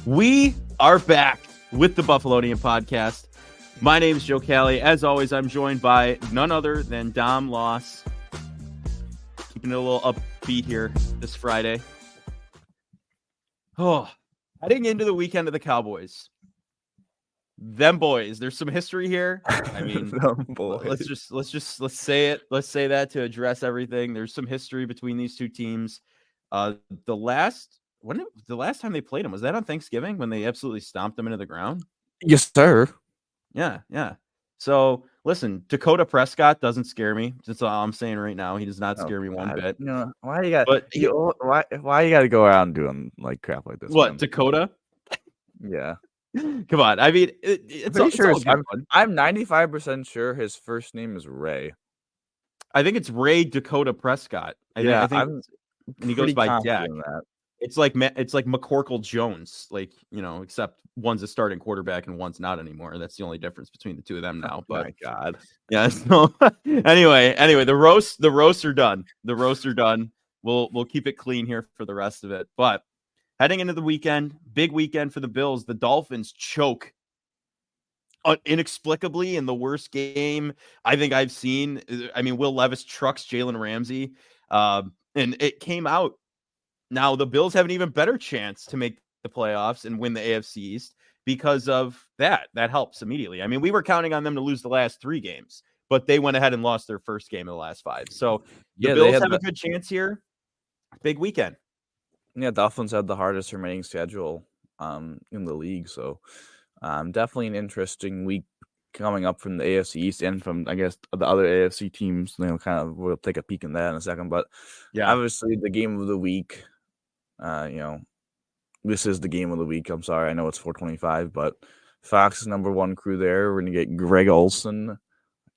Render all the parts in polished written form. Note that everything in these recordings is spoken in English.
We are back with the Buffalonian podcast. My name is Joe Callie. As always, I'm joined by none other than Dom Loss. Keeping it a little upbeat here this Friday. Oh, heading into the weekend of the Cowboys. Them boys. There's some history here. I mean, let's say it. Let's say that to address everything. There's some history between these two teams. The last time they played them, was that on Thanksgiving when they absolutely stomped them into the ground? Yes, sir. Yeah. So listen, Dakota Prescott doesn't scare me. That's all I'm saying right now. He does not scare me one bit. No, why you got? But why you got to go around doing like crap like this? What, man? Dakota? Yeah. Come on. I mean, it's Pretty sure. all good fun. I'm 95% sure his first name is Ray. I think it's Ray Dakota Prescott. I think and he goes by Dak. It's like McCorkle Jones, except one's a starting quarterback and one's not anymore. That's the only difference between the two of them now. But my God, yeah. So anyway, the roasts are done. The roasts are done. We'll keep it clean here for the rest of it. But heading into the weekend, big weekend for the Bills. The Dolphins choke inexplicably in the worst game I think I've seen. I mean, Will Levis trucks Jalen Ramsey, and it came out. Now, the Bills have an even better chance to make the playoffs and win the AFC East because of that. That helps immediately. I mean, we were counting on them to lose the last 3 games, but they went ahead and lost their first game of the last 5. So the Bills have a good chance here. Big weekend. Yeah, Dolphins had the hardest remaining schedule in the league. So definitely an interesting week coming up from the AFC East and from, I guess, the other AFC teams. We'll take a peek in that in a second. But yeah, obviously the game of the week. This is the game of the week. I'm sorry. I know it's 425, but Fox's number 1 crew there. We're going to get Greg Olson,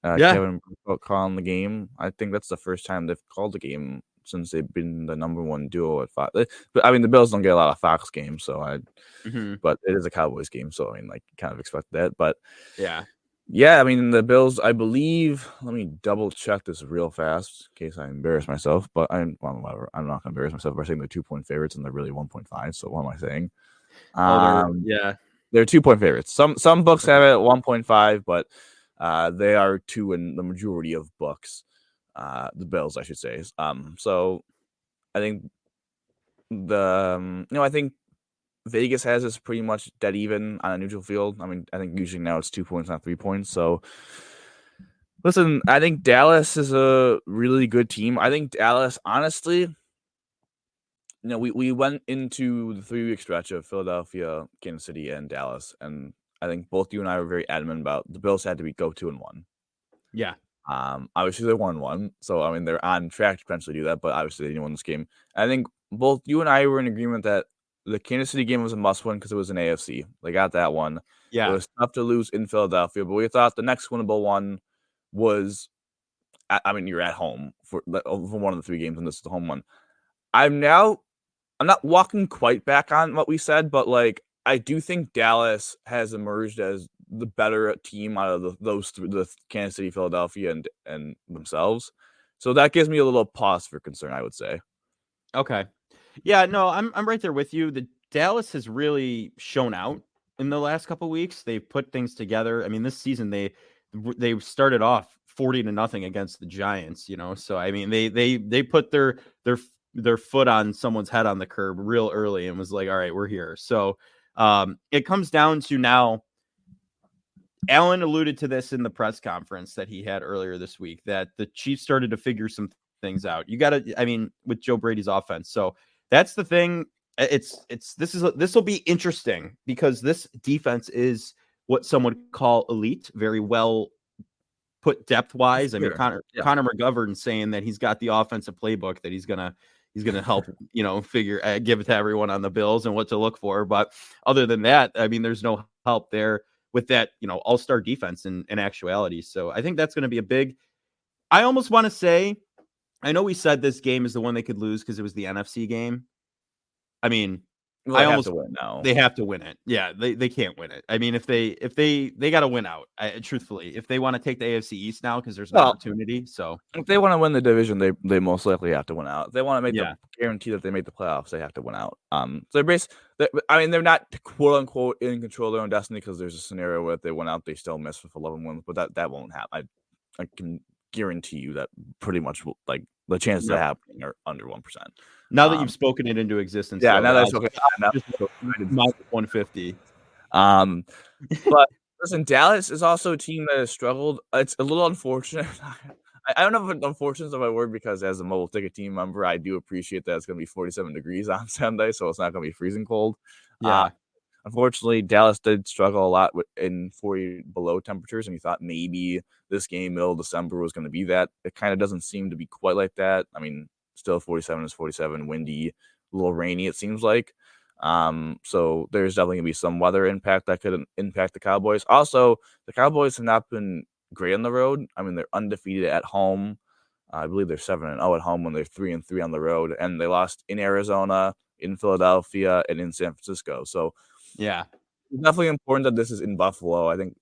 Kevin calling the game. I think that's the first time they've called the game since they've been the number 1 duo at Fox. But I mean, the Bills don't get a lot of Fox games, but it is a Cowboys game, so I mean, kind of expect that. But yeah, I mean, the Bills, I believe, let me double check this real fast in case I embarrass myself, but I'm not going to embarrass myself by saying they're 2-point favorites and they're really 1.5. So what am I saying? They're 2-point favorites. Some books have it at 1.5, but they are 2 in the majority of books. The Bills, I should say. So I think I think Vegas has this pretty much dead even on a neutral field. I mean, I think usually now it's 2 points, not 3 points. So, listen, I think Dallas is a really good team. I think Dallas, honestly, we went into the 3-week stretch of Philadelphia, Kansas City, and Dallas, and I think both you and I were very adamant about the Bills had to go 2-1. Yeah. Obviously they're 1-1, so I mean they're on track to potentially do that, but obviously they didn't win this game. I think both you and I were in agreement that the Kansas City game was a must-win because it was an AFC. They got that one. Yeah. It was tough to lose in Philadelphia, but we thought the next winnable one was, I mean, you're at home for one of the 3 games, and this is the home one. I'm not walking quite back on what we said, but I do think Dallas has emerged as the better team out of those 3, the Kansas City, Philadelphia, and themselves. So that gives me a little pause for concern, I would say. Okay. Yeah, no, I'm right there with you. The Dallas has really shown out in the last couple of weeks. They've put things together. I mean, this season they started off 40-0 against the Giants, So I mean, they put their foot on someone's head on the curb real early and was like, all right, we're here. So it comes down to now. Allen alluded to this in the press conference that he had earlier this week, that the Chiefs started to figure some things out. With Joe Brady's offense. So that's the thing. This will be interesting because this defense is what some would call elite, very well put depth wise. I mean, Connor McGovern saying that he's got the offensive playbook that he's gonna help, give it to everyone on the Bills and what to look for. But other than that, I mean, there's no help there with that, all-star defense in actuality. So I think that's going to be a big, I almost want to say, I know we said this game is the one they could lose because it was the NFC game. I mean, Well, I they have almost to win now. they have to win it. Yeah, they can't win it. I mean, if they got to win out. Truthfully, if they want to take the AFC East now because there's an Well, opportunity. So if they want to win the division, they most likely have to win out. If they want to make yeah, the guarantee that they make the playoffs, they have to win out. So they're not quote unquote in control of their own destiny because there's a scenario where if they win out, they still miss with 11 wins, but that won't happen. I can guarantee you that pretty much like the chances of yep. that happening are under 1%. Now that you've spoken it into existence, Yeah, though, now that's okay. just minus 150. But listen, Dallas is also a team that has struggled. It's a little unfortunate. I don't know if unfortunate is the right word because as a mobile ticket team member, I do appreciate that it's going to be 47 degrees on Sunday, so it's not going to be freezing cold. Yeah. Unfortunately, Dallas did struggle a lot in 40 below temperatures, and you thought maybe this game, middle of December, was going to be that. It kind of doesn't seem to be quite like that. I mean, still 47 is 47, windy, a little rainy, it seems like. So there's definitely going to be some weather impact that could impact the Cowboys. Also, the Cowboys have not been great on the road. I mean, they're undefeated at home. I believe they're 7-0 at home when they're 3-3 on the road, and they lost in Arizona, in Philadelphia, and in San Francisco. So Yeah. it's definitely important that this is in Buffalo. I think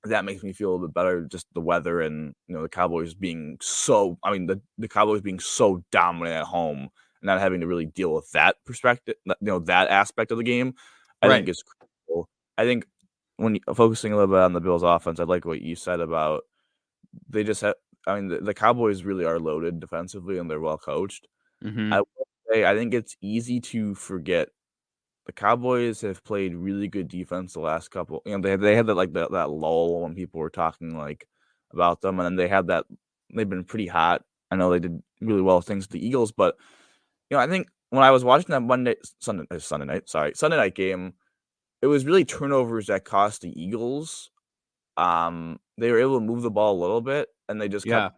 that makes me feel a little bit better, just the weather and the Cowboys being so the Cowboys being so dominant at home and not having to really deal with that perspective, that aspect of the game. I think is critical. I think when focusing a little bit on the Bills offense, I like what you said about they just have the Cowboys really are loaded defensively and they're well coached. Mm-hmm. I will say I think it's easy to forget the Cowboys have played really good defense the last couple. They had that lull when people were talking about them, and then they had that. They've been pretty hot. I know they did really well with things with the Eagles, but I think when I was watching that Sunday night game, it was really turnovers that cost the Eagles. They were able to move the ball a little bit, and they just kept.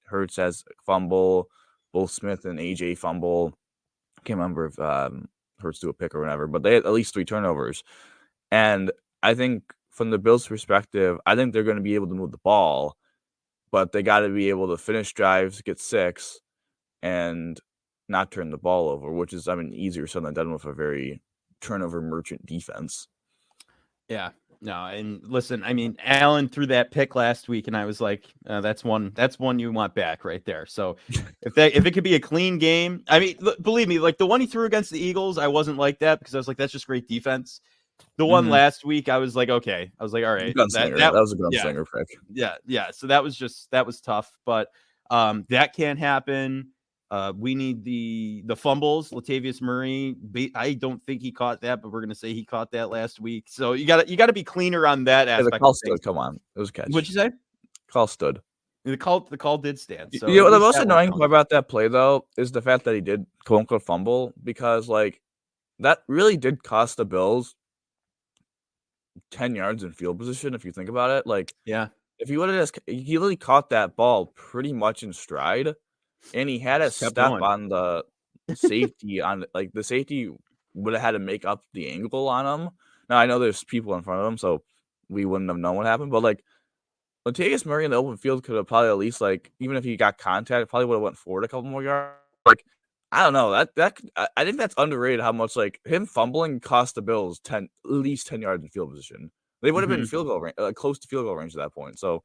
Hurts has fumble, both Smith and AJ fumble. I can't remember if Hurts do a pick or whatever, but they had at least 3 turnovers. And I think from the Bills' perspective, I think they're going to be able to move the ball, but they got to be able to finish drives, get 6, and not turn the ball over, which is, easier said than done with a very turnover merchant defense. Yeah. No, and listen, Allen threw that pick last week, and I was like, that's one you want back right there. So if it could be a clean game, believe me, like the one he threw against the Eagles, I wasn't like that because I was like, that's just great defense. The one last week, I was like, okay, I was like, all right, that was a gunslinger pick. Yeah. So that was tough, but that can't happen. We need the fumbles. Latavius Murray, I don't think he caught that, but we're gonna say he caught that last week. So you got to be cleaner on that aspect. The call stood. Come on, it was a catch. What'd you say? Call stood. The call did stand. So the most annoying part about that play though is the fact that he did quote unquote fumble, because that really did cost the Bills 10 yards in field position if you think about it. Yeah. If he would have he really caught that ball pretty much in stride, and he had a step on the safety the safety would have had to make up the angle on him. Now I know there's people in front of him, so we wouldn't have known what happened, but Latavius Murray in the open field could have probably at least even if he got contact, probably would have went forward a couple more yards. I don't know, I think that's underrated how much him fumbling cost the Bills at least 10 yards in field position. They would have been field goal range, close to field goal range at that point. So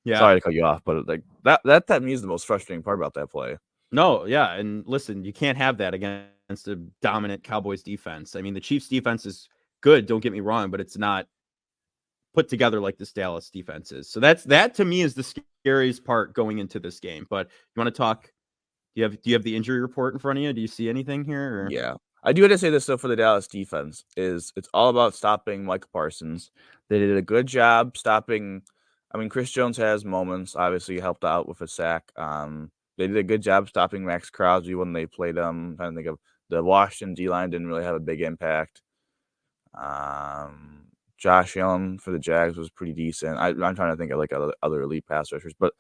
yeah, sorry to cut you off, but that to me is the most frustrating part about that play. No, yeah, and listen, you can't have that against a dominant Cowboys defense. The Chiefs defense is good, don't get me wrong, but it's not put together like this Dallas defense is. So that to me is the scariest part going into this game. But you want to talk? Do you have the injury report in front of you? Do you see anything here? Or? Yeah, I do have to say this though for the Dallas defense is it's all about stopping Micah Parsons. They did a good job stopping. Chris Jones has moments. Obviously, helped out with a sack. They did a good job stopping Max Crosby when they played him. I'm trying to think of the Washington D-line didn't really have a big impact. Josh Allen for the Jags was pretty decent. I'm trying to think of other elite pass rushers, but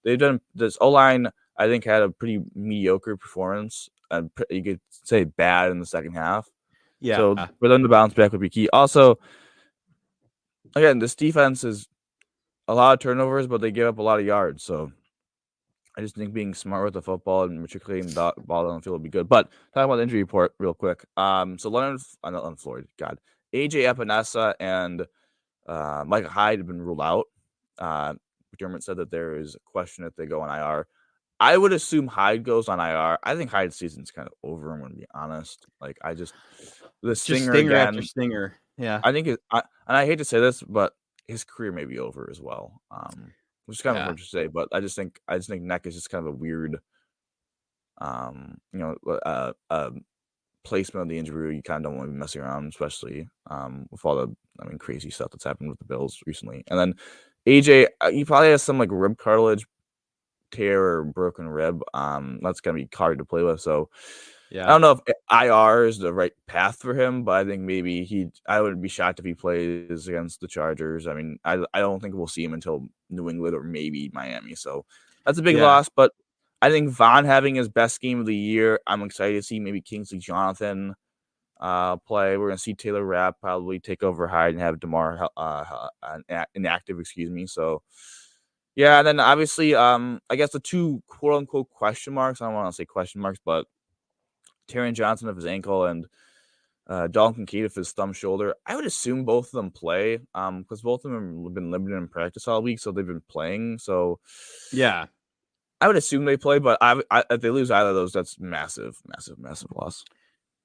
they've done this O-line. I think had a pretty mediocre performance. You could say bad in the second half. Yeah. So for them to bounce back would be key. Also, again, this defense is a lot of turnovers, but they give up a lot of yards. So I just think being smart with the football and particularly the ball on the field would be good. But talking about the injury report real quick. So not Leonard Floyd, God, AJ Epinesa and Micah Hyde have been ruled out. McDermott said that there is a question if they go on IR. I would assume Hyde goes on IR. I think Hyde's season's kind of over. I'm going to be honest. Like the Just stinger stinger after again. stinger. Yeah. I think and I hate to say this, but his career may be over as well. Which is kind of Yeah. hard to say, but I just think neck is just kind of a weird, you know, placement of the injury. You kind of don't want to be messing around, especially with all the crazy stuff that's happened with the Bills recently. And then AJ, he probably has some like rib cartilage tear or broken rib. That's gonna be hard to play with. So I Yeah. don't know if IR is the right path for him, but I think maybe I would be shocked if he plays against the Chargers. I mean, I don't think we'll see him until New England or maybe Miami. So that's a big Yeah. loss. But I think Vaughn having his best game of the year. I'm excited to see maybe Kingsley Jonathan play. We're gonna see Taylor Rapp probably take over Hyde and have DeMar inactive. Excuse me. So. Yeah, and then obviously, I guess the two quote unquote question marks. I don't want to say question marks, but Taron Johnson of his ankle and Dalton Kincaid of his thumb shoulder. I would assume both of them play, because both of them have been limited in practice all week, so they've been playing. So Yeah. I would assume they play, but if they lose either of those, that's massive, massive, massive loss.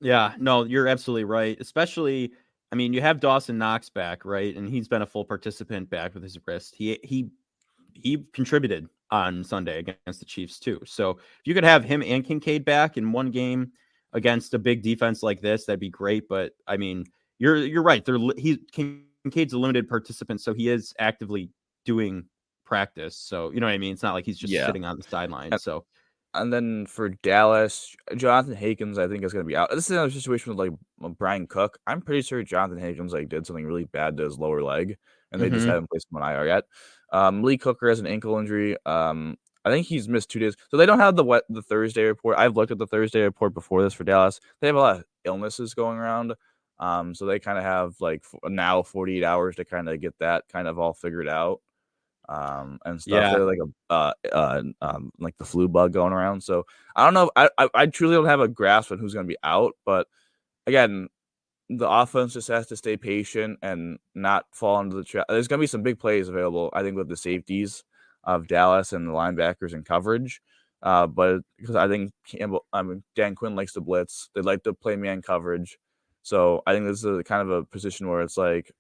Yeah. No, you're absolutely right. Especially, I mean, you have Dawson Knox back, right? And he's been a full participant back with his wrist. He contributed on Sunday against the Chiefs too. So if you could have him and Kincaid back in one game against a big defense like this, that'd be great. But I mean, you're right. Kincaid's a limited participant, so he is actively doing practice. So you know what I mean. It's not like he's just Yeah. sitting on the sideline. So And then for Dallas, Jonathan Hankins, I think is going to be out. This is another situation with like Brian Cook. I'm pretty sure Jonathan Hankins like did something really bad to his lower leg, and they just haven't placed him on IR yet. Lee Cooker has an ankle injury. I think he's missed 2 days, so they don't have the Thursday report. I've looked at the Thursday report before this for Dallas. They have a lot of illnesses going around. So they kind of have like now 48 hours to kind of get that kind of all figured out. And stuff. yeah, They're like the flu bug going around. So I don't know. I truly don't have a grasp on who's going to be out. But again, the offense just has to stay patient and not fall into the trap. There's going to be some big plays available, I think, with the safeties of Dallas and the linebackers in coverage. But because I think Dan Quinn likes to blitz. They like to play man coverage. So I think this is a kind of a position where it's like,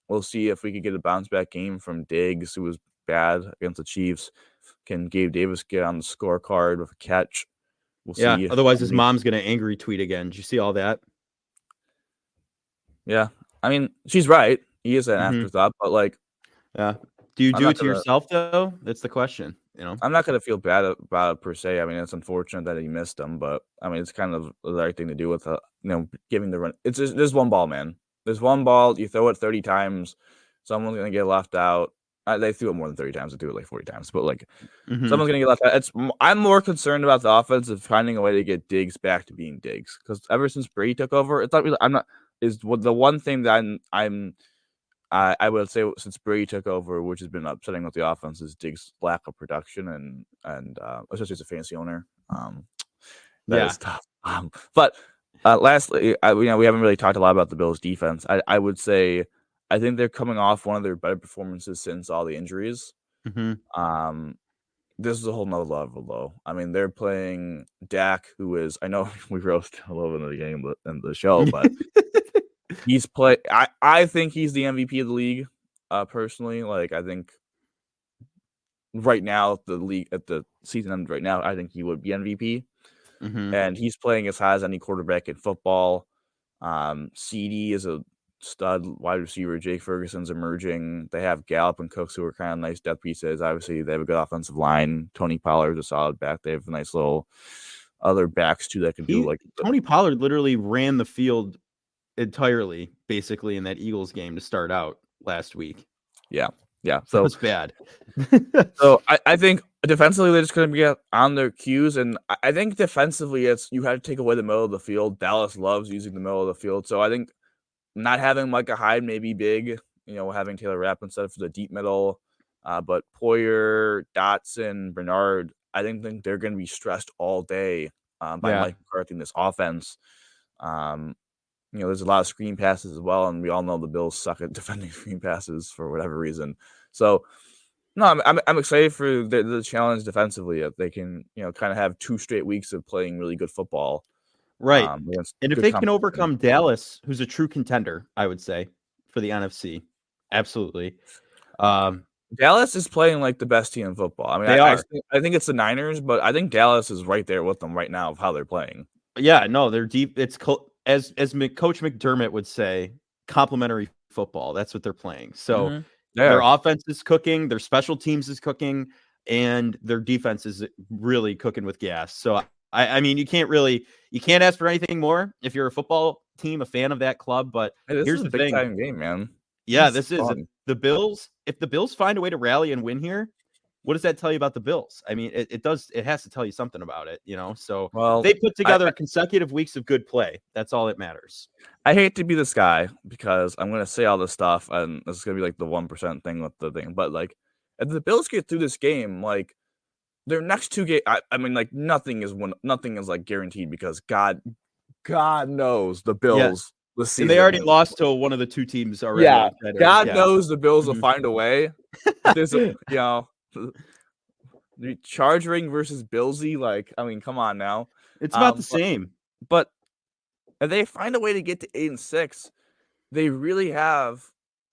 we'll see if we could get a bounce back game from Diggs, who was bad against the Chiefs. Can Gabe Davis get on the scorecard with a catch? We'll yeah. see. Otherwise, his mom's gonna angry tweet again. Did you see all that? Yeah, I mean, she's right. He is an afterthought, but like, yeah. Do you I'm do not it to gonna. yourself though? That's the question. I'm not gonna feel bad about it per se. I mean, it's unfortunate that he missed them, but I mean, it's kind of the right thing to do with giving the run. It's just, there's one ball, man. There's one ball. You throw it 30 times, someone's gonna get left out. They threw it more than 30 times. They threw it like 40 times, but like someone's gonna get left out. I'm more concerned about the offense of finding a way to get Diggs back to being Diggs, because ever since Brady took over, it's not really. I'm not is the one thing that I would say since Brady took over, which has been upsetting with the offense, is Diggs' lack of production and especially as a fantasy owner, that Yeah. is tough. But lastly, we haven't really talked a lot about the Bills' defense. I would say I think they're coming off one of their better performances since all the injuries. Um, this is a whole nother level, though. I mean, they're playing Dak, who is, I know we roast a little bit of the game and the show, but he's I think he's the MVP of the league, personally. Like, I think right now, the league at the season end right now, I think he would be MVP. And he's playing as high as any quarterback in football. CD is a stud wide receiver. Jake Ferguson's emerging. They have Gallup and Cooks, who are kind of nice depth pieces. Obviously, they have a good offensive line. Tony Pollard's a solid back. They have nice little other backs too that can do like Tony Pollard literally ran the field entirely, basically, in that Eagles game to start out last week. Yeah. So that was bad. So I think defensively they're just going to be on their cues, and I think defensively you have to take away the middle of the field. Dallas loves using the middle of the field, so I think not having Micah Hyde may be big. Having Taylor Rapp instead for the deep middle, but Poyer, Dotson, Bernard, I think they're going to be stressed all day by Yeah. Mike McCarthy in this offense. There's a lot of screen passes as well, and we all know the Bills suck at defending screen passes for whatever reason. So, no, I'm excited for the challenge defensively that they can, kind of have 2 straight weeks of playing really good football. Right. Against And if good they can competition. overcome Dallas, who's a true contender, I would say, for the NFC. Absolutely. Dallas is playing like the best team in football. I mean, They are. I think it's the Niners, but I think Dallas is right there with them right now of how they're playing. Yeah, no, they're deep. It's as Coach McDermott would say, complementary football. That's what they're playing. So their offense is cooking, their special teams is cooking, and their defense is really cooking with gas. So I mean, you can't ask for anything more if you're a football team, a fan of that club. But Hey, here's the big thing. time game, man. Yeah, this is the Bills. If the Bills find a way to rally and win here, what does that tell you about the Bills? I mean, it has to tell you something about it, So they put together consecutive weeks of good play. That's all that matters. I hate to be this guy because I'm going to say all this stuff, and this is going to be like the 1% thing with the thing. But like, if the Bills get through this game, like their next 2 games, I mean, like nothing is like guaranteed because God knows the Bills. Yeah. And they already lost to one of the 2 teams already. Yeah, God knows the Bills will find a way. If there's the charge ring versus Billsy, like, I mean, come on now. It's about the same. But if they find a way to get to 8-6, they really have.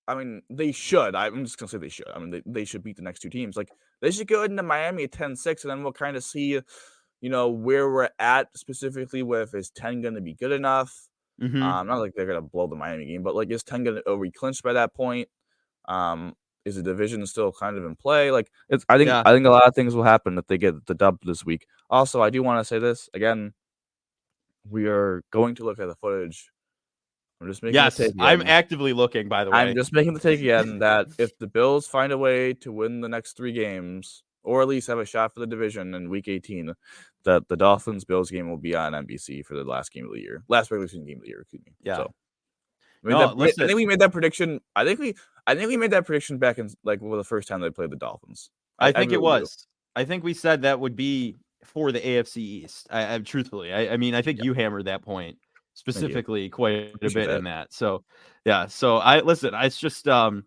I mean, they should. I'm just gonna say they should. I mean, they should beat the next 2 teams. Like, they should go into Miami at 10-6, and then we'll kind of see, where we're at specifically with is 10 going to be good enough. Not like they're gonna blow the Miami game, but like, is 10 gonna re-clinch by that point? Is the division still kind of in play? Like, I think a lot of things will happen if they get the dub this week. Also, I do want to say this again. We are going to look at the footage. I'm just making the take again. I'm actively looking, by the way. I'm just making the take again that if the Bills find a way to win the next 3 games, or at least have a shot for the division in Week 18, that the Dolphins-Bills game will be on NBC for the last regular season game of the year. Excuse me. Yeah. So, I think we made that prediction. I think we made that prediction back in the first time they played the Dolphins. I think it was. I think we said that would be for the AFC East. I truthfully, I mean, I think you hammered that point specifically quite a bit in that. So, yeah. So it's just I'm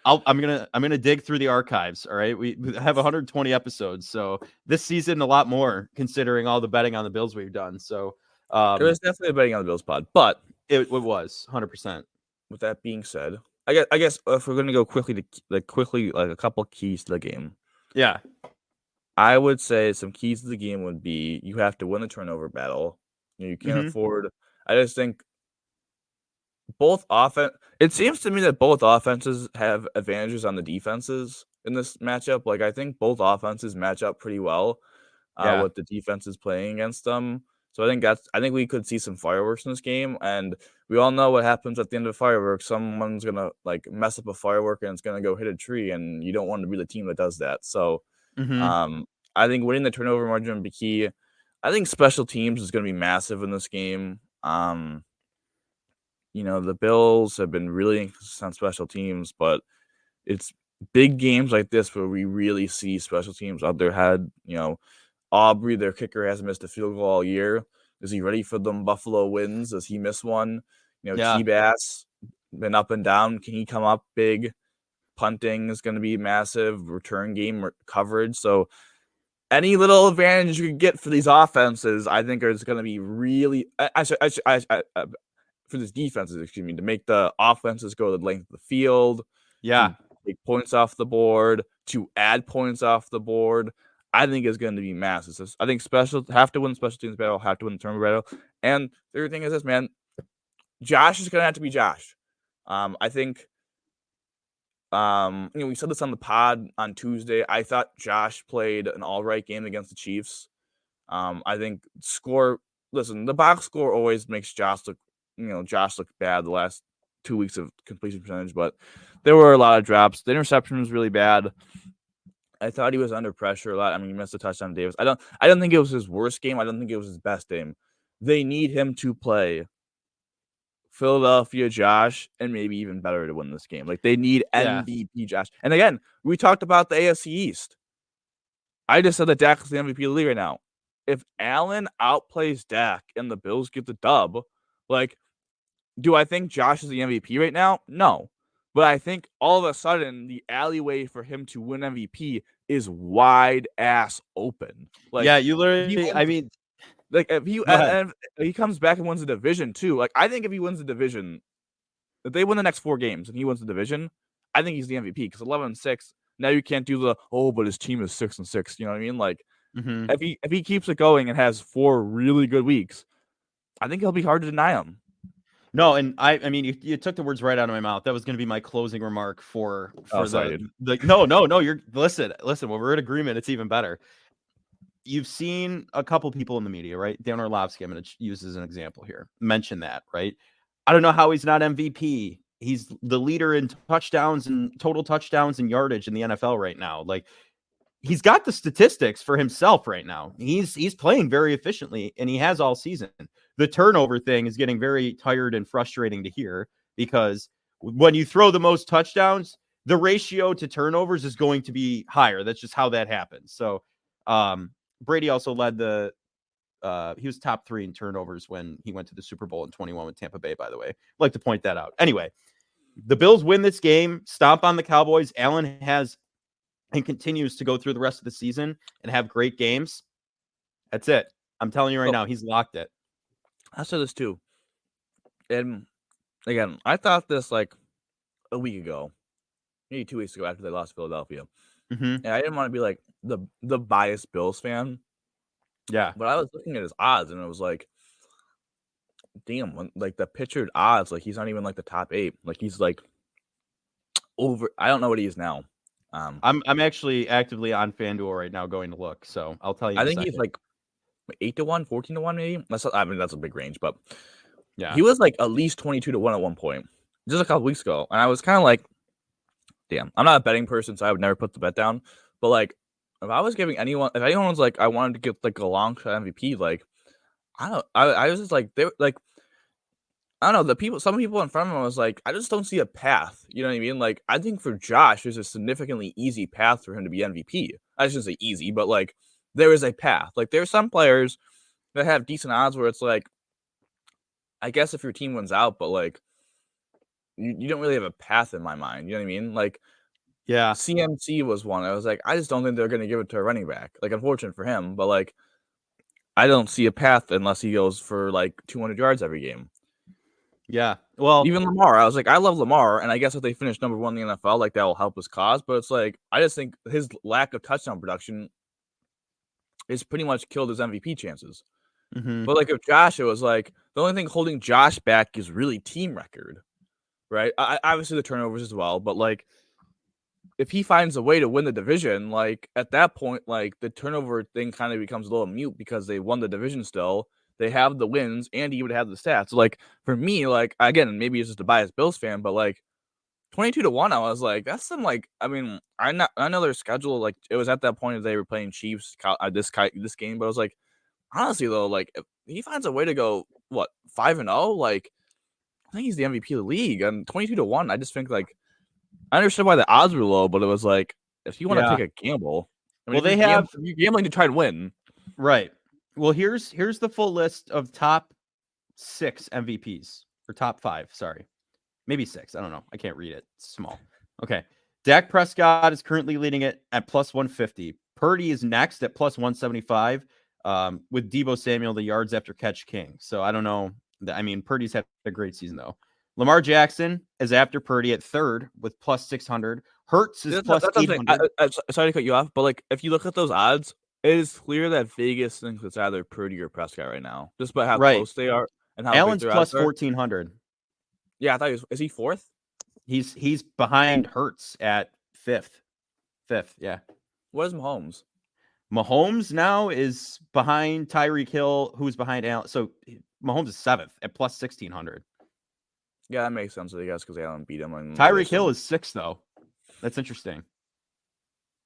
gonna dig through the archives. All right, we have 120 episodes, so this season a lot more considering all the betting on the Bills we've done. So it was definitely a betting on the Bills pod, but it was 100%. With that being said, I guess if we're gonna go quickly a couple keys to the game. Yeah, I would say some keys to the game would be you have to win the turnover battle. You can't afford. I just think both offense. It seems to me that both offenses have advantages on the defenses in this matchup. Like, I think both offenses match up pretty well with the defenses playing against them. So I think we could see some fireworks in this game, and we all know what happens at the end of fireworks. Someone's gonna mess up a firework and it's gonna go hit a tree, and you don't want to be the team that does that. So, I think winning the turnover margin would be key. I think special teams is gonna be massive in this game. The Bills have been really inconsistent on special teams, but it's big games like this where we really see special teams out their head. Aubrey, their kicker, hasn't missed a field goal all year. Is he ready for them Buffalo wins? Does he miss one? T-Bass been up and down. Can he come up big? Punting is going to be massive. Return game coverage. So any little advantage you can get for these offenses, I think is going to be really. For these defenses, excuse me, to make the offenses go the length of the field. Yeah. To take points off the board, to add points off the board. I think is going to be massive. So I think have to win the special teams battle, have to win the turnover battle. And the other thing is this, man. Josh is going to have to be Josh. I think, we said this on the pod on Tuesday. I thought Josh played an all right game against the Chiefs. I think the box score always makes Josh look bad the last 2 weeks of completion percentage, but there were a lot of drops. The interception was really bad. I thought he was under pressure a lot. I mean, he missed a touchdown to Davis. I don't think it was his worst game. I don't think it was his best game. They need him to play Philadelphia Josh and maybe even better to win this game. Like, they need MVP Josh. And again, we talked about the AFC East. I just said that Dak is the MVP of the league right now. If Allen outplays Dak and the Bills get the dub, like, do I think Josh is the MVP right now? No. But I think all of a sudden the alleyway for him to win MVP is wide ass open. Like, Yeah, you if he literally. I wins, mean, like if he go ahead. and if he comes back and wins the division too. Like, I think if he wins the division, if they win the next 4 games and he wins the division, I think he's the MVP because 11-6. Now you can't do the but his team is 6-6. You know what I mean? Like, Mm-hmm. if he keeps it going and has 4 really good weeks, I think it'll be hard to deny him. No, and I mean, you took the words right out of my mouth. That was going to be my closing remark for Sorry, the. No. You're listen. When we're in agreement, it's even better. You've seen a couple people in the media, right? Dan Orlovsky, I'm going to use as an example here. Mention that, right? I don't know how he's not MVP. He's the leader in touchdowns and total touchdowns and yardage in the NFL right now. Like, he's got the statistics for himself right now. He's playing very efficiently, and he has all season. The turnover thing is getting very tired and frustrating to hear because when you throw the most touchdowns, the ratio to turnovers is going to be higher. That's just how that happens. So Brady also led he was top 3 in turnovers when he went to the Super Bowl in 21 with Tampa Bay, by the way. I'd like to point that out. Anyway, the Bills win this game, stomp on the Cowboys. Allen has and continues to go through the rest of the season and have great games. That's it. I'm telling you right now, he's locked it. I said this too. And again, I thought this like a week ago, maybe 2 weeks ago after they lost Philadelphia. Mm-hmm. And I didn't want to be like the biased Bills fan. Yeah. But I was looking at his odds and it was like, damn, like the pictured odds, like he's not even like the top 8. Like he's like over. I don't know what he is now. I'm actually actively on FanDuel right now going to look. So I'll tell you. I think he's like 8-1, 14-1, maybe. That's a big range, but yeah, he was like at least 22-1 at one point, just a couple weeks ago, and I was kind of like, damn, I'm not a betting person, so I would never put the bet down. But like, if anyone was like, I wanted to get like a long shot MVP, like, I was just like, they like, I don't know, some people in front of him was like, I just don't see a path. You know what I mean? Like, I think for Josh, there's a significantly easy path for him to be MVP. I shouldn't say easy, but like, there is a path. Like, there's some players that have decent odds where it's like, I guess if your team wins out, but like, you don't really have a path in my mind. You know what I mean? Like, yeah, CMC was one. I was like, I just don't think they're going to give it to a running back. Like, unfortunate for him, but like, I don't see a path unless he goes for like 200 yards every game. yeah. Well, even Lamar, I was like, I love Lamar, and I guess if they finish number 1 in the NFL, like that will help his cause. But it's like, I just think his lack of touchdown production is pretty much killed his MVP chances. mm-hmm. But like, if Josh, it was like the only thing holding Josh back is really team record, right? Obviously the turnovers as well, but like, if he finds a way to win the division, like at that point, like the turnover thing kind of becomes a little mute because they won the division still. They have the wins, and he would have the stats. Like for me, like again, maybe it's just a biased Bills fan, but like 22-1, I was like, that's some like. I mean, I know their schedule. Like it was at that point that they were playing Chiefs this game, but I was like, honestly though, like if he finds a way to go 5-0, like I think he's the MVP of the league. And 22-1, I just think like. I understood why the odds were low, but it was like, if you want to take a gamble, I mean, you're gambling to try and win. Right. Well, here's the full list of top 6 MVPs or top 5. Sorry, maybe 6. I don't know. I can't read it. It's small. Okay. Dak Prescott is currently leading it at plus 150. Purdy is next at plus 175. With Deebo Samuel, the yards after catch king. So I don't know. I mean, Purdy's had a great season though. Lamar Jackson is after Purdy at 3rd with plus 600. Hurts is plus 800. Sorry to cut you off, but like if you look at those odds, it is clear that Vegas thinks it's either Purdy or Prescott right now, just by how close they are and how Allen's big plus 1400. Yeah, I thought is he 4th? He's behind Hurts at 5th. 5th, yeah. What is Mahomes? Mahomes now is behind Tyreek Hill, who's behind Allen. So Mahomes is 7th at plus 1600. Yeah, that makes sense, I guess, because Allen beat him. Tyreek Hill is 6th, though. That's interesting.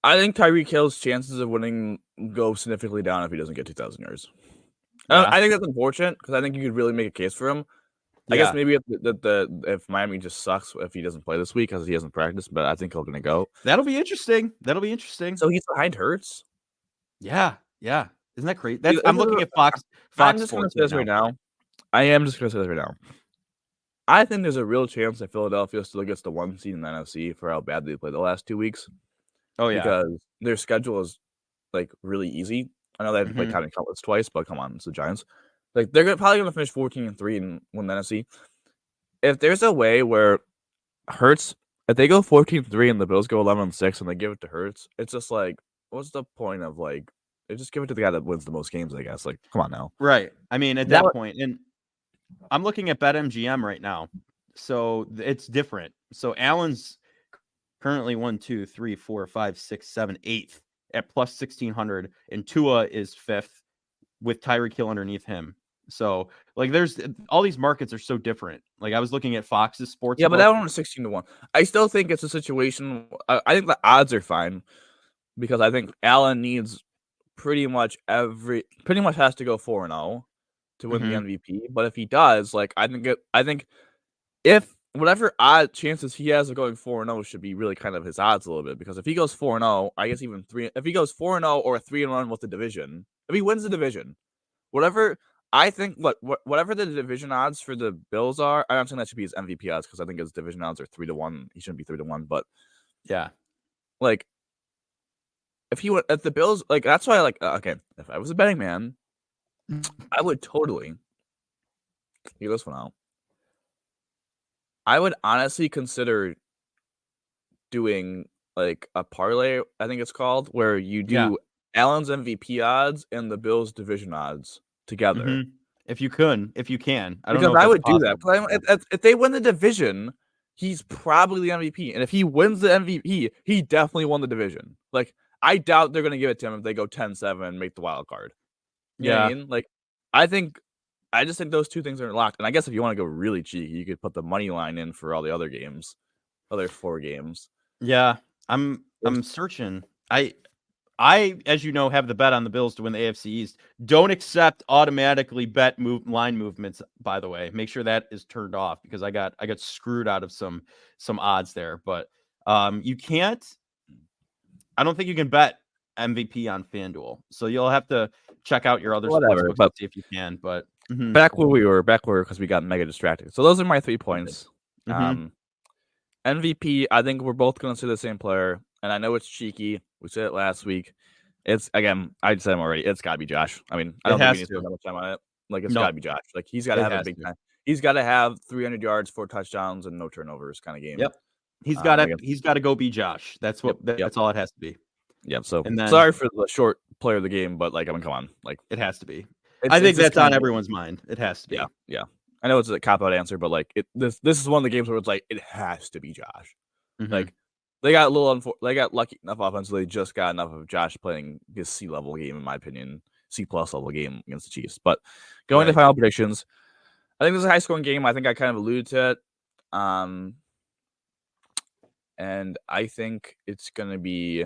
I think Tyreek Hill's chances of winning go significantly down if he doesn't get 2,000 yards. Yeah. I think that's unfortunate because I think you could really make a case for him. I guess maybe if Miami just sucks if he doesn't play this week because he hasn't practiced, but I think he's going to go. That'll be interesting. So he's behind Hurts? Yeah, yeah. Isn't that crazy? I'm This is, looking at Fox I'm just gonna Sports say right this right now. now. I am just gonna say this right now. I think there's a real chance that Philadelphia still gets the 1 seed in the NFC for how bad they played the last 2 weeks. Oh yeah. Because their schedule is like really easy. I know they have to play Mhm. County Cutlass twice, but come on, it's the Giants. Like they're probably gonna finish 14-3 and win the NFC. If there's a way where Hurts, if they go 14-3 and the Bills go 11-6 and they give it to Hurts, it's just like, what's the point of like? They just give it to the guy that wins the most games, I guess. Like, come on now. Right. I mean, at That that point, and I'm looking at BetMGM right now, so it's different. So Allen's currently 1, 2, 3, 4, 5, 6, 7, 8th at plus 1600, and Tua is 5th with Tyreek Hill underneath him. So like, there's all these markets are so different. Like I was looking at Fox's sports Yeah, but book. that one was 16-1. I still think it's a situation. I think the odds are fine because I think Allen needs pretty much has to go 4-0 to win the Mhm. MVP. But if he does, like I think if whatever odd chances he has of going 4-0 should be really kind of his odds a little bit, because if he goes 4-0, I guess even if he goes 4-0 or 3-1 with the division, if he wins the division, whatever I think whatever the division odds for the Bills are, I'm not saying that should be his MVP odds because I think his division odds are 3-1. He shouldn't be 3-1, but Yeah. like if the Bills, like that's why okay, if I was a betting man, I would totally hear this one out. I would honestly consider doing like a parlay, I think it's called, where you Yeah. do Allen's MVP odds and the Bills division odds together. Mhm. If you can. I don't Because know if I that's would do that. possible. Because if they win the division, he's probably the MVP. And if he wins the MVP, he definitely won the division. Like, I doubt they're going to give it to him if they go 10-7 and make the wild card. You know what I Yeah. mean? Like, I just think those two things are locked. And I guess if you want to go really cheeky, you could put the money line in for all the other games, other 4 games. Yeah. I'm searching. I, as you know, have the bet on the Bills to win the AFC East. Don't accept automatically bet line movements. By the way, make sure that is turned off because I got screwed out of some odds there. But you can't. I don't think you can bet MVP on FanDuel. So you'll have to check out your other sports Whatever. books to But see if you can. But back where we were, because we got mega distracted. So those are my 3 points. MVP, I think we're both going to say the same player. And I know it's cheeky. We said it last week. It's, again, I said him already. It's got to be Josh. I mean, I don't think we need to spend that much time on it. Like, it's got to be Josh. Like, he's got to have a big time. He's got to have 300 yards, 4 touchdowns, and no turnovers kind of game. Yep. He's got to go be Josh. That's what. That's all it has to be. Yep. So and then, sorry for the short player of the game, but like, I mean, come on. Like, it has to be. I think that's on everyone's mind. It has to be. Yeah. Yeah. I know it's a cop-out answer, but like this is one of the games where it's like it has to be Josh. Like they got they got lucky enough offensively, just got enough of Josh playing his C-level game, in my opinion, C+ level game against the Chiefs. But going to final predictions, I think this is a high-scoring game. I think I kind of alluded to it, and I think it's gonna be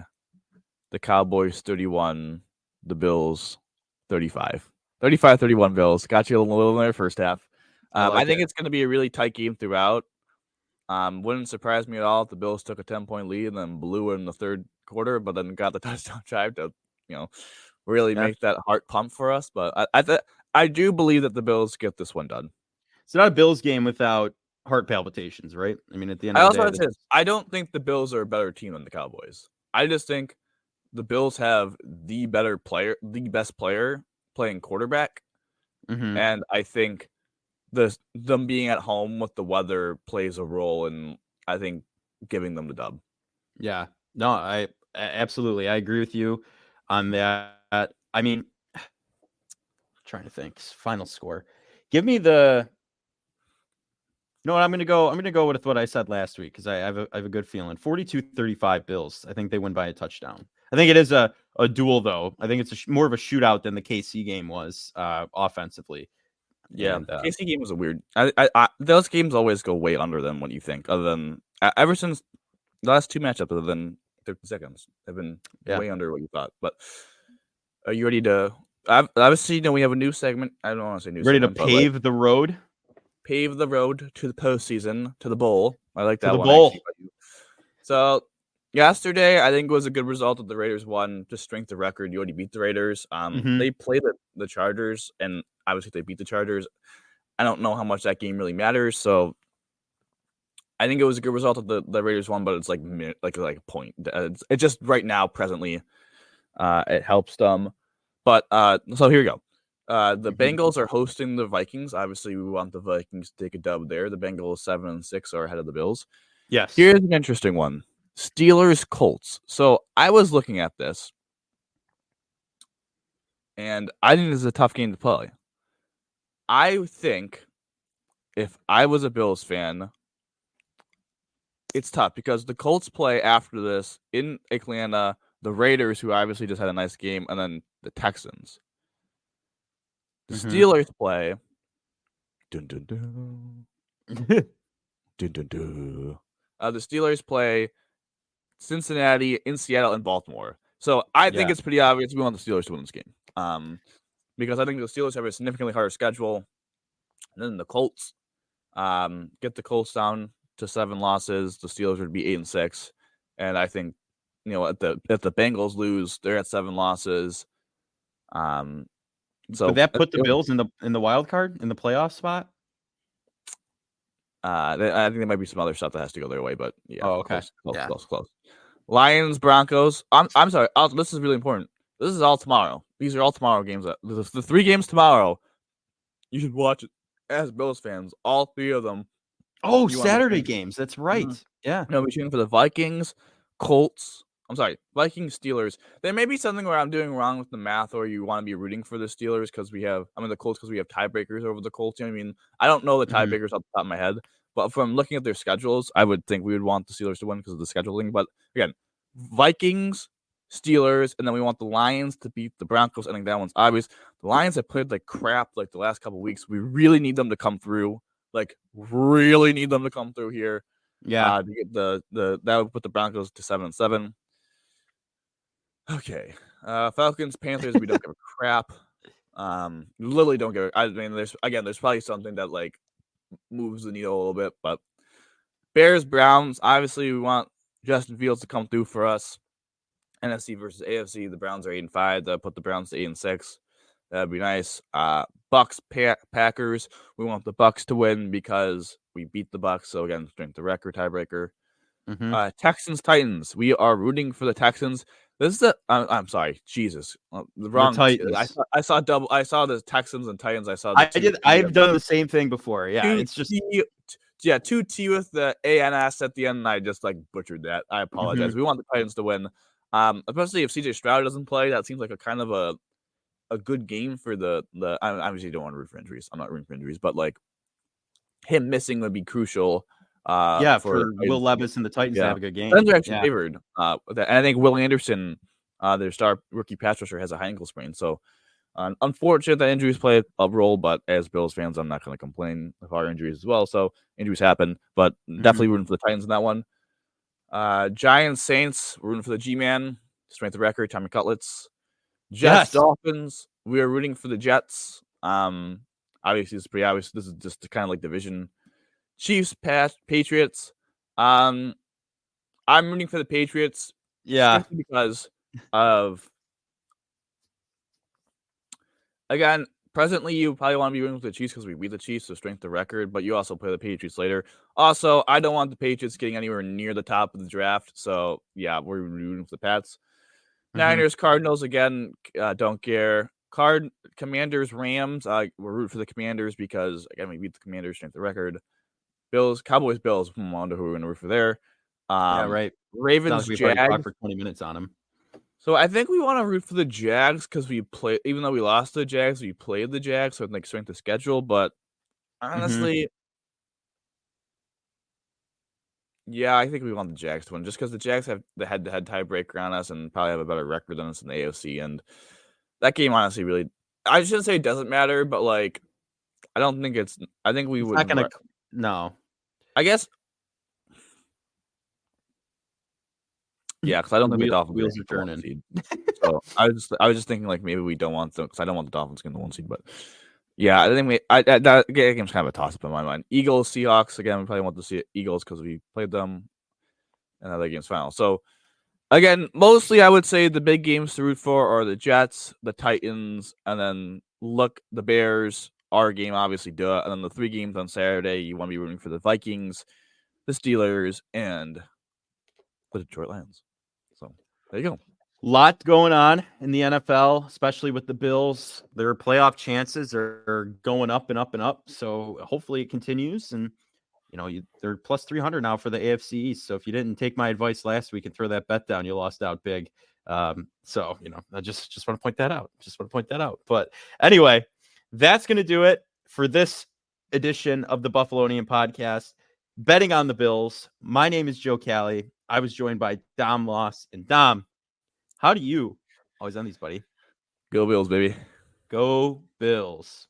the Cowboys 31, the Bills 35. 35-31 Bills. Got you a little in their first half. I think it's going to be a really tight game throughout. Wouldn't surprise me at all if the Bills took a 10-point lead and then blew it in the third quarter, but then got the touchdown drive to, really make that heart pump for us. But I do believe that the Bills get this one done. It's not a Bills game without heart palpitations, right? I mean, at the end of the day, I don't think the Bills are a better team than the Cowboys. I just think the Bills have the best player playing quarterback, and I think them being at home with the weather plays a role in, I think, giving them the dub. Yeah, no, I absolutely, I agree with you on that. I mean, trying to think, final score. Give me the. You know what? I'm gonna go with what I said last week because I have a good feeling. 42-35 Bills. I think they win by a touchdown. I think it is a duel though. I think it's more of a shootout than the KC game was offensively. Yeah, the KC game was a weird. Those games always go way under than what you think. Other than ever since the last 2 matchups, other than 30 seconds, have been way under what you thought. But are you ready to? Obviously, we have a new segment. I don't want to say new. Ready segment, to pave the road. Pave the road to the postseason, to the bowl. I like that to the one. bowl. So, yesterday, I think it was a good result that the Raiders won. Just strength of record. You already beat the Raiders. They played the Chargers, and obviously they beat the Chargers. I don't know how much that game really matters, so I think it was a good result that the Raiders won, but it's like a point. It's just right now, presently, it helps them. But so here we go. The Bengals are hosting the Vikings. Obviously, we want the Vikings to take a dub there. The Bengals 7-6 are ahead of the Bills. Yes. Here's an interesting one. Steelers Colts. So I was looking at this, and I think this is a tough game to play. I think if I was a Bills fan, it's tough because the Colts play after this in Atlanta, the Raiders, who obviously just had a nice game, and then the Texans. The Steelers play. Dun, dun, dun. Dun, dun, dun. The Steelers play Cincinnati, in Seattle, and Baltimore. So I think it's pretty obvious we want the Steelers to win this game. Because I think the Steelers have a significantly harder schedule than the Colts. Get the Colts down to 7 losses. The Steelers would be 8-6, and I think if the Bengals lose, they're at 7 losses. So would that put the Bills in the wild card in the playoff spot? I think there might be some other stuff that has to go their way, but yeah. Oh, okay. Close. Lions, Broncos. I'm sorry. This is really important. This is all tomorrow. These are all tomorrow games. The 3 games tomorrow. You should watch it as Bills fans. All 3 of them. Oh, Saturday games. That's right. Yeah. No, we're shooting for the Vikings, Colts. I'm sorry, Vikings, Steelers. There may be something where I'm doing wrong with the math, or you want to be rooting for the Steelers because the Colts because we have tiebreakers over the Colts. I mean, I don't know the tiebreakers off the top of my head, but from looking at their schedules, I would think we would want the Steelers to win because of the scheduling. But again, Vikings, Steelers, and then we want the Lions to beat the Broncos. I think that one's obvious. The Lions have played like crap like the last couple of weeks. We really need them to come through. Really need them to come through here. Yeah. To get that would put the Broncos to 7-7. Okay. Falcons, Panthers, we don't give a crap. Literally don't give a I mean, there's probably something that moves the needle a little bit, but Bears, Browns, obviously we want Justin Fields to come through for us. NFC versus AFC, the Browns are 8-5. That put the Browns to 8-6. That'd be nice. Bucks, Packers. We want the Bucks to win because we beat the Bucks. So again, strength of record tiebreaker. Texans, Titans. We are rooting for the Texans. This is I'm sorry, Jesus, the wrong. Titans. I saw double. I saw the Texans and Titans. I saw. I've done the same thing before. Yeah, it's just 2T with the ANS at the end. And I just butchered that. I apologize. We want the Titans to win. Especially if CJ Stroud doesn't play, that seems like a kind of a good game for the. I obviously don't want to root for injuries. I'm not rooting for injuries, but him missing would be crucial. For Will Levis and the Titans to have a good game. Titans are actually favored. And I think Will Anderson, their star rookie pass rusher, has a high ankle sprain. So, unfortunate that injuries play a role. But as Bills fans, I'm not going to complain of our injuries as well. So injuries happen, but definitely rooting for the Titans in that one. Giants, Saints, we're rooting for the G-Man. Strength of record, Tommy Cutlets. Jets, Dolphins. We are rooting for the Jets. Obviously, it's pretty obvious. This is just kind of division. Chiefs, Patriots. I'm rooting for the Patriots. Yeah, because of again, presently you probably want to be rooting for the Chiefs because we beat the Chiefs, so strength of record. But you also play the Patriots later. Also, I don't want the Patriots getting anywhere near the top of the draft. So yeah, we're rooting for the Pats. Niners, Cardinals again. Don't care. Commanders, Rams. We're rooting for the Commanders because again we beat the Commanders, strength of record. Bills, Cowboys, Bills. I wonder who we're going to root for there. right. Ravens, we've Jags. talked for 20 minutes on them. So I think we want to root for the Jags because we play. Even though we lost the Jags, we played the Jags, so strength of schedule. But honestly, yeah, I think we want the Jags to win just because the Jags have the head-to-head tiebreaker on us and probably have a better record than us in the AFC. And that game, honestly, really, I shouldn't say it doesn't matter, but I don't think it's. I think we would. Not gonna. No. I guess. Yeah, because I don't think the Dolphins wheels are turning. So I was just thinking maybe we don't want them because I don't want the Dolphins getting the 1 seed. But yeah, I think that game's kind of a toss up in my mind. Eagles, Seahawks again. We probably want to see Eagles because we played them, and that game's final. So Again, mostly I would say the big games to root for are the Jets, the Titans, and then the Bears. Our game, obviously, duh. And then the 3 games on Saturday, you want to be rooting for the Vikings, the Steelers, and the Detroit Lions. So there you go. Lot going on in the NFL, especially with the Bills. Their playoff chances are going up and up and up. So hopefully it continues. And they're plus 300 now for the AFC East. So if you didn't take my advice last week and throw that bet down, you lost out big. So I just want to point that out. But anyway, that's going to do it for this edition of the Buffalonian podcast, betting on the Bills. My name is Joe Cali. I was joined by Dom Loss. And Dom, how do you always end these, buddy? Go Bills, baby. Go Bills.